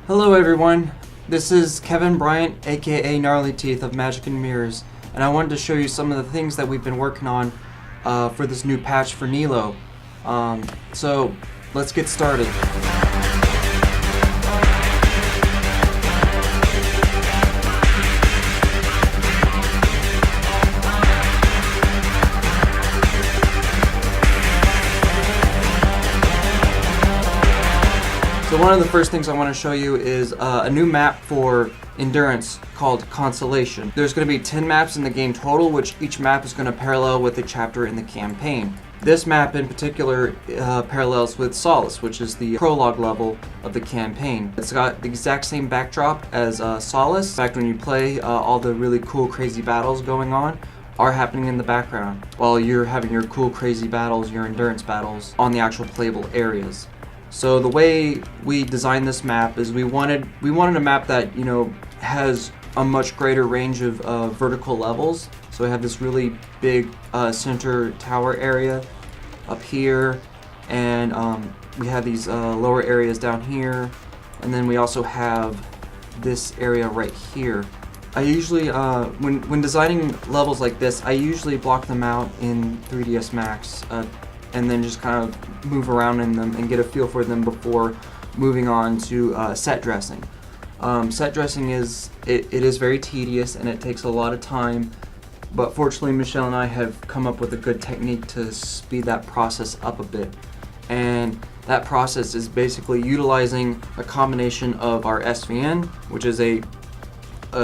Hello everyone, this is Kevin Bryant, aka Narlyteeth of Magic and Mirrors, and I wanted to show you some of the things that we've been working on for this new patch for Nelo. So let's get started. So one of the first things I want to show you is a new map for Endurance called Consolation. There's going to be 10 maps in the game total, which each map is going to parallel with a chapter in the campaign. This map in particular parallels with Solace, which is the prologue level of the campaign. It's got the exact same backdrop as Solace. In fact, when you play, all the really cool, crazy battles going on are happening in the background while you're having your cool, crazy battles, your endurance battles on the actual playable areas. So the way we designed this map is we wanted a map that, you know, has a much greater range of vertical levels. So we have this really big center tower area up here, and we have these lower areas down here, and then we also have this area right here. I usually, when designing levels like this, I usually block them out in 3ds Max. And then just kind of move around in them and get a feel for them before moving on to set dressing. Set dressing is very tedious and it takes a lot of time, but fortunately Michelle and I have come up with a good technique to speed that process up a bit. And that process is basically utilizing a combination of our SVN, which is a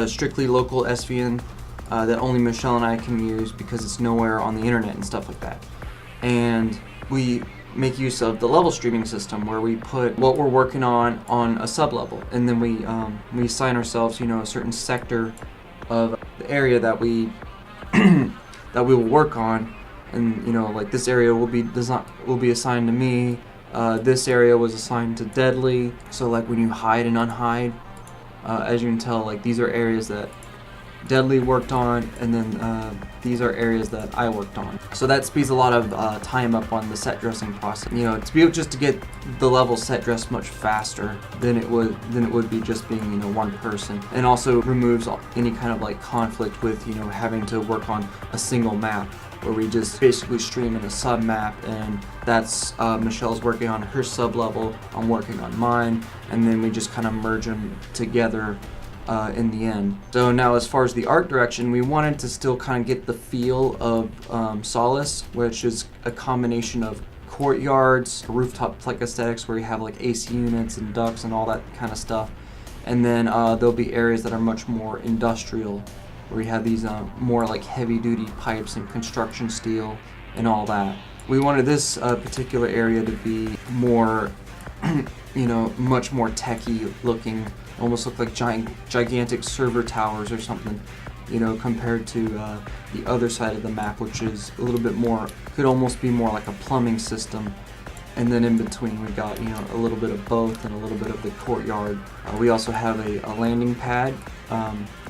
strictly local SVN that only Michelle and I can use because it's nowhere on the internet and stuff like that. And we make use of the level streaming system where we put what we're working on a sub-level, and then we assign ourselves, you know, a certain sector of the area that we that we will work on. And you know, like this area will be assigned to me. This area was assigned to Deadly. So like when you hide and unhide, as you can tell, like these are areas that Deadly worked on, and then these are areas that I worked on. So that speeds a lot of time up on the set dressing process. You know, to be able just to get the level set dressed much faster than it would be just being, you know, one person, and also removes any kind of like conflict with, you know, having to work on a single map where we just basically stream in a sub map, and that's Michelle's working on her sub level, I'm working on mine, and then we just kind of merge them together in the end. So now as far as the art direction, we wanted to still kind of get the feel of Solace, which is a combination of courtyards, rooftop like aesthetics where you have like AC units and ducts and all that kind of stuff. And then there'll be areas that are much more industrial, where you have these more like heavy duty pipes and construction steel and all that. We wanted this particular area to be more you know, much more techy looking, almost look like gigantic server towers or something, you know, compared to the other side of the map, which is a little bit more, could almost be more like a plumbing system. And then in between we got, you know, a little bit of both and a little bit of the courtyard. We also have a landing pad,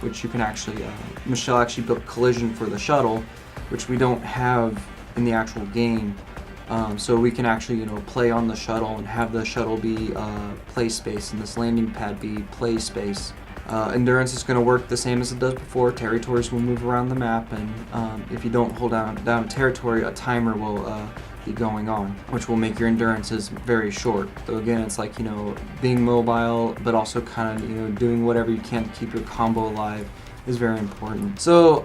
which you can actually, Michelle actually built Collision for the shuttle, which we don't have in the actual game. So we can actually, you know, play on the shuttle and have the shuttle be play space and this landing pad be play space. Endurance is going to work the same as it does before. Territories will move around the map, and if you don't hold down territory, a timer will be going on, which will make your endurances very short. So again, it's like, you know, being mobile, but also kind of, you know, doing whatever you can to keep your combo alive is very important. So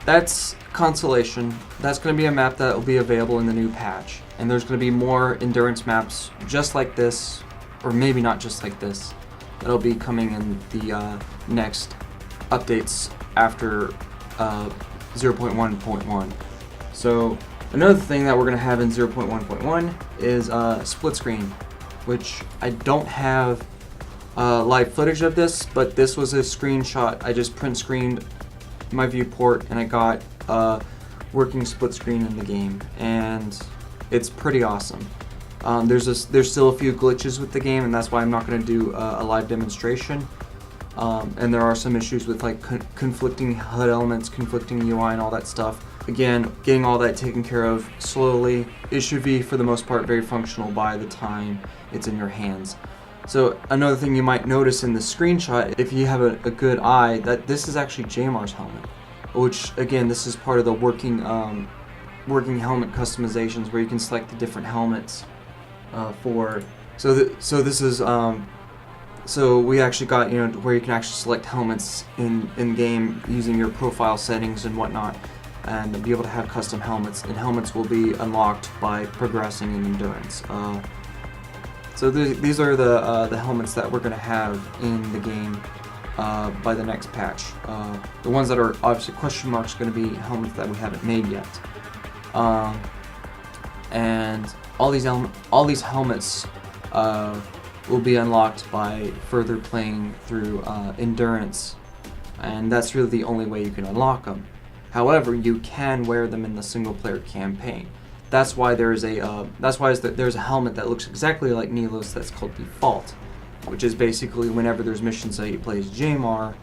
that's Consolation. That's going to be a map that will be available in the new patch. And there's going to be more endurance maps just like this, or maybe not just like this, that'll be coming in the next updates after 0.1.1. So another thing that we're going to have in 0.1.1 is split screen, which I don't have live footage of this, but this was a screenshot. I just print screened my viewport and I got working split screen in the game, and it's pretty awesome. There's still a few glitches with the game, and that's why I'm not going to do a live demonstration. And there are some issues with like conflicting HUD elements, conflicting UI, and all that stuff. Again, getting all that taken care of slowly. It should be, for the most part, very functional by the time it's in your hands. So another thing you might notice in the screenshot, if you have a good eye, that this is actually Jamar's helmet, which again, this is part of the working helmet customizations where you can select the different helmets so we actually got, you know, where you can actually select helmets in game using your profile settings and whatnot, and be able to have custom helmets, and helmets will be unlocked by progressing in endurance. So these are the helmets that we're going to have in the game by the next patch. The ones that are obviously question marks are going to be helmets that we haven't made yet. And all these helmets will be unlocked by further playing through endurance, and that's really the only way you can unlock them. However, you can wear them in the single-player campaign. That's why there's a helmet that looks exactly like Nelo's that's called Default, which is basically whenever there's missions that you play as Jamar,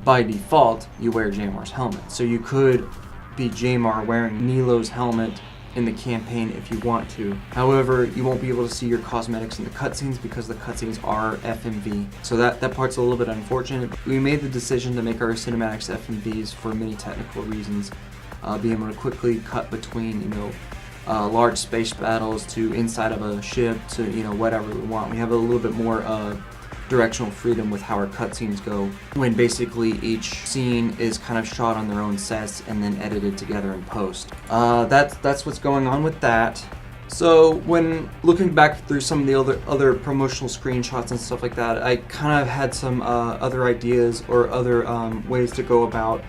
by default you wear Jamar's helmet. So you could be Jamar wearing Nelo's helmet in the campaign if you want to. However, you won't be able to see your cosmetics in the cutscenes because the cutscenes are FMV. So that part's a little bit unfortunate. We made the decision to make our cinematics FMVs for many technical reasons. Being able to quickly cut between, you know, large space battles to inside of a ship to, you know, whatever we want. We have a little bit more directional freedom with how our cutscenes go, when basically each scene is kind of shot on their own sets and then edited together in post. That's what's going on with that. So when looking back through some of the other promotional screenshots and stuff like that, I kind of had some other ideas or other ways to go about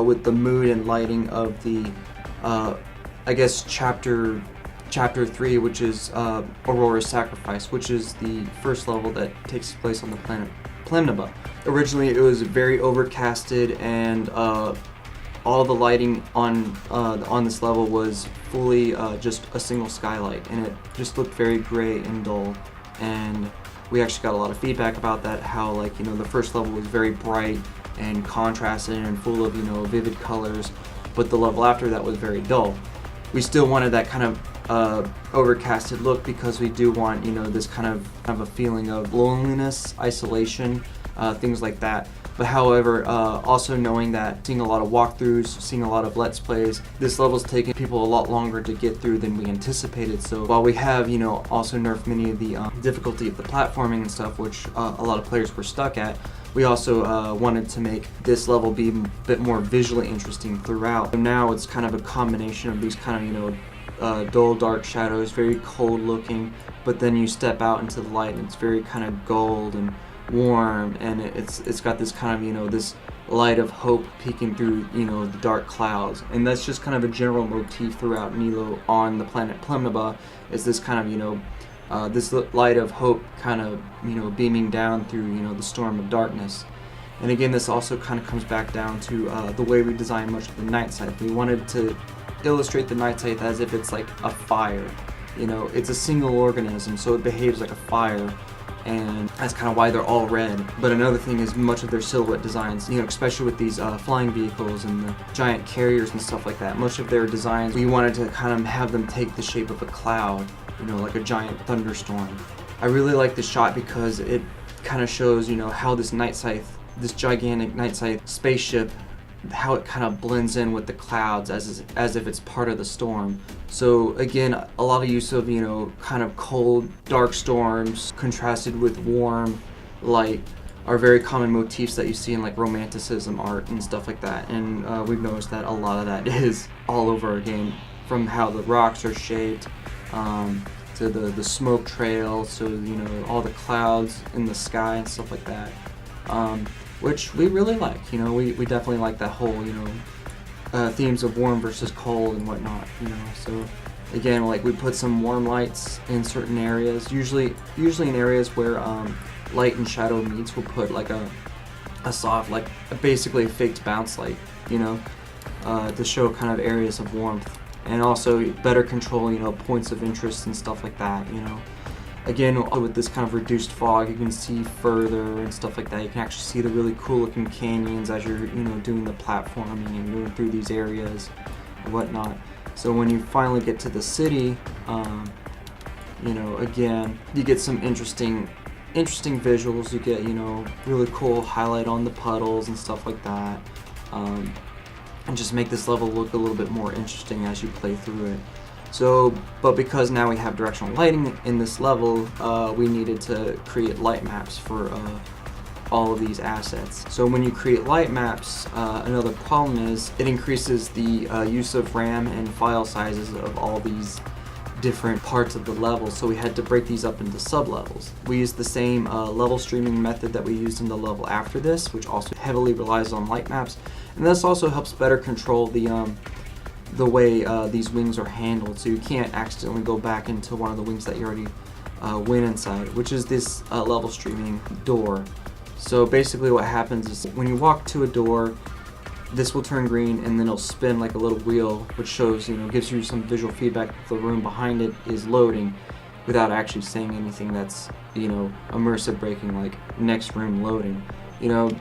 with the mood and lighting of the I guess chapter 3, which is Aurora's Sacrifice, which is the first level that takes place on the planet Plemniba. Originally it was very overcasted, and all the lighting on this level was fully just a single skylight, and it just looked very gray and dull. And we actually got a lot of feedback about that, how, like, you know, the first level was very bright and contrasted and full of, you know, vivid colors, but the level after that was very dull. We still wanted that kind of overcasted look because we do want, you know, this kind of a feeling of loneliness, isolation, things like that. But however, also knowing that, seeing a lot of walkthroughs, seeing a lot of Let's Plays, this level's taking people a lot longer to get through than we anticipated. So while we have, you know, also nerfed many of the difficulty of the platforming and stuff, which a lot of players were stuck at, we also wanted to make this level be a bit more visually interesting throughout. So now it's kind of a combination of these kind of, you know, dull dark shadows, very cold looking, but then you step out into the light and it's very kind of gold and warm, and it's got this kind of, you know, this light of hope peeking through, you know, the dark clouds. And that's just kind of a general motif throughout Nelo on the planet Plemniba, is this kind of, you know, this light of hope kind of, you know, beaming down through, you know, the storm of darkness. And again, this also kind of comes back down to the way we designed much of the Nightsithe. We wanted to illustrate the Nightsithe as if it's like a fire. You know, it's a single organism, so it behaves like a fire, and that's kind of why they're all red. But another thing is much of their silhouette designs, you know, especially with these flying vehicles and the giant carriers and stuff like that, much of their designs, we wanted to kind of have them take the shape of a cloud, you know, like a giant thunderstorm. I really like the shot because it kind of shows, you know, how this Nightsithe, this gigantic Nightsithe spaceship, how it kind of blends in with the clouds as if it's part of the storm. So again, a lot of use of, you know, kind of cold, dark storms contrasted with warm light are very common motifs that you see in like romanticism art and stuff like that. And we've noticed that a lot of that is all over our game, from how the rocks are shaped to the smoke trail, so, you know, all the clouds in the sky and stuff like that. Which we really like, you know, we definitely like that whole, you know, themes of warm versus cold and whatnot, you know. So again, like, we put some warm lights in certain areas, usually in areas where light and shadow meets. We'll put like a soft, like basically a faked bounce light, you know, to show kind of areas of warmth, and also better control, you know, points of interest and stuff like that, you know. Again, with this kind of reduced fog, you can see further and stuff like that. You can actually see the really cool looking canyons as you're, you know, doing the platforming and going through these areas and whatnot. So when you finally get to the city, you know, again, you get some interesting interesting visuals. You get, you know, really cool highlight on the puddles and stuff like that, and just make this level look a little bit more interesting as you play through it. So, but because now we have directional lighting in this level, we needed to create light maps for all of these assets. So when you create light maps, another problem is it increases the use of RAM and file sizes of all these different parts of the level, so we had to break these up into sub-levels. We used the same level streaming method that we used in the level after this, which also heavily relies on light maps, and this also helps better control the way these wings are handled, so you can't accidentally go back into one of the wings that you already went inside, which is this level streaming door. So basically what happens is when you walk to a door, this will turn green and then it'll spin like a little wheel, which shows, you know, gives you some visual feedback that the room behind it is loading without actually saying anything that's, you know, immersive breaking, like next room loading. You know,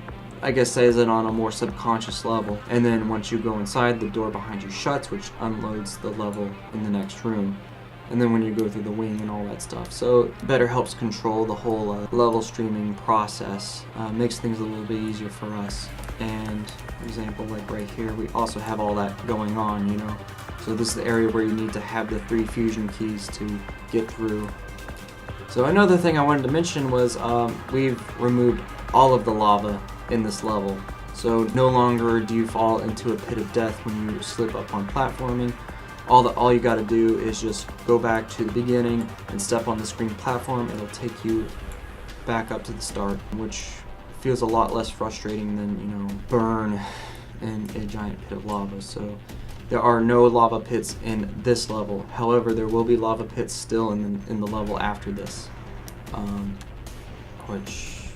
I guess says it on a more subconscious level. And then once you go inside, the door behind you shuts, which unloads the level in the next room. And then when you go through the wing and all that stuff. So better helps control the whole level streaming process, makes things a little bit easier for us. And for example, like right here, we also have all that going on, you know. So this is the area where you need to have the 3 fusion keys to get through. So another thing I wanted to mention was we've removed all of the lava in this level. So no longer do you fall into a pit of death when you slip up on platforming. All you gotta do is just go back to the beginning and step on the screen platform. It'll take you back up to the start, which feels a lot less frustrating than, you know, burn in a giant pit of lava. So there are no lava pits in this level. However, there will be lava pits still in the level after this, which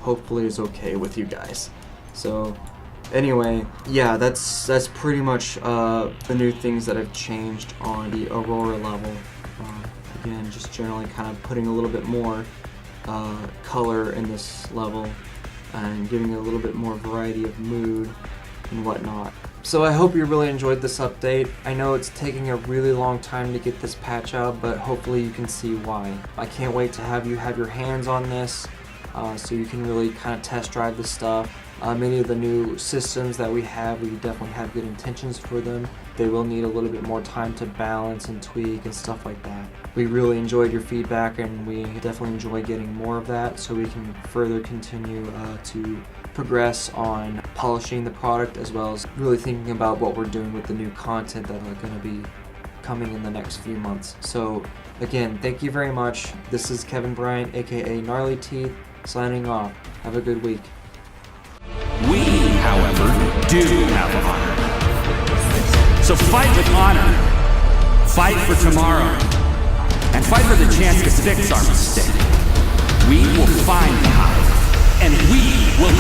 hopefully is okay with you guys. So anyway, yeah, that's pretty much the new things that have changed on the Aurora level. Again, just generally kind of putting a little bit more color in this level and giving it a little bit more variety of mood and whatnot. So I hope you really enjoyed this update. I know it's taking a really long time to get this patch out, but hopefully you can see why. I can't wait to have you have your hands on this, so you can really kind of test drive this stuff. Many of the new systems that we definitely have good intentions for them. They will need a little bit more time to balance and tweak and stuff like that. We really enjoyed your feedback, and we definitely enjoy getting more of that so we can further continue to progress on polishing the product, as well as really thinking about what we're doing with the new content that are going to be coming in the next few months. So again, thank you very much. This is Kevin Bryant, aka Narlyteeth, signing off. Have a good week. We, however, do have honor. So fight with honor. Fight for tomorrow. And fight for the chance to fix our mistake. We will find the hive, and we will